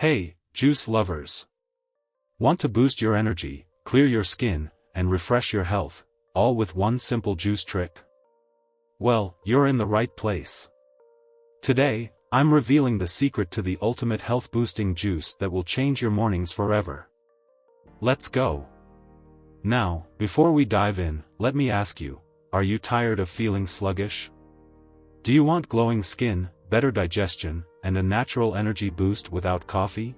Hey, juice lovers! Want to boost your energy, clear your skin, and refresh your health, all with one simple juice trick? Well, you're in the right place. Today, I'm revealing the secret to the ultimate health-boosting juice that will change your mornings forever. Let's go! Now, before we dive in, let me ask you, are you tired of feeling sluggish? Do you want glowing skin, better digestion, and a natural energy boost without coffee?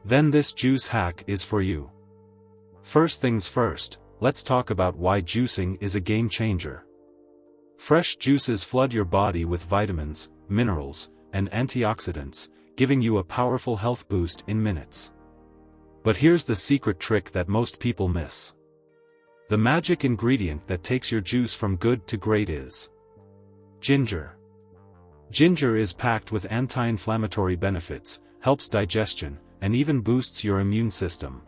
Then this juice hack is for you. First things first, let's talk about why juicing is a game changer. Fresh juices flood your body with vitamins, minerals, and antioxidants, giving you a powerful health boost in minutes. But here's the secret trick that most people miss. The magic ingredient that takes your juice from good to great is ginger. Ginger is packed with anti-inflammatory benefits, helps digestion, and even boosts your immune system.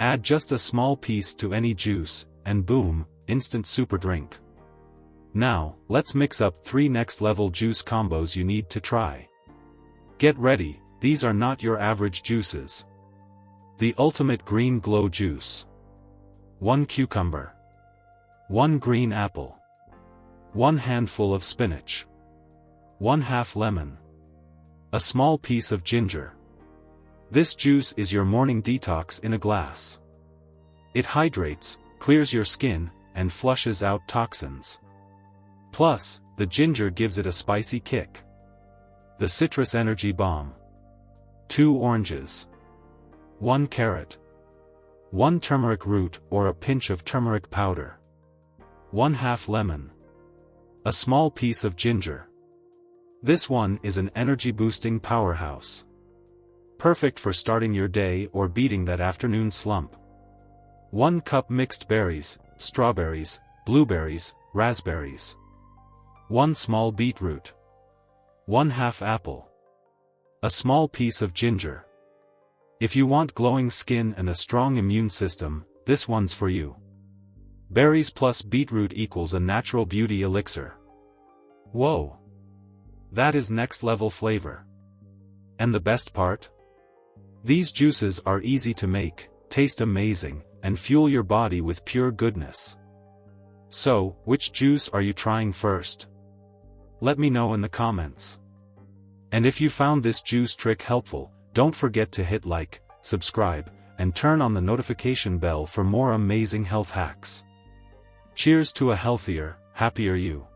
Add just a small piece to any juice, and boom, instant super drink. Now, let's mix up 3 next-level juice combos you need to try. Get ready, these are not your average juices. The ultimate green glow juice. 1 cucumber. 1 green apple. 1 handful of spinach. 1/2 lemon. A small piece of ginger. This juice is your morning detox in a glass. It hydrates, clears your skin, and flushes out toxins. Plus, the ginger gives it a spicy kick. The citrus energy bomb. 2 oranges. 1 carrot. 1 turmeric root or a pinch of turmeric powder. 1/2 lemon. A small piece of ginger. This one is an energy-boosting powerhouse. Perfect for starting your day or beating that afternoon slump. 1 cup mixed berries, strawberries, blueberries, raspberries. 1 small beetroot. 1/2 apple. A small piece of ginger. If you want glowing skin and a strong immune system, this one's for you. Berries plus beetroot equals a natural beauty elixir. Whoa! That is next-level flavor. And the best part? These juices are easy to make, taste amazing, and fuel your body with pure goodness. So, which juice are you trying first? Let me know in the comments. And if you found this juice trick helpful, don't forget to hit like, subscribe, and turn on the notification bell for more amazing health hacks. Cheers to a healthier, happier you.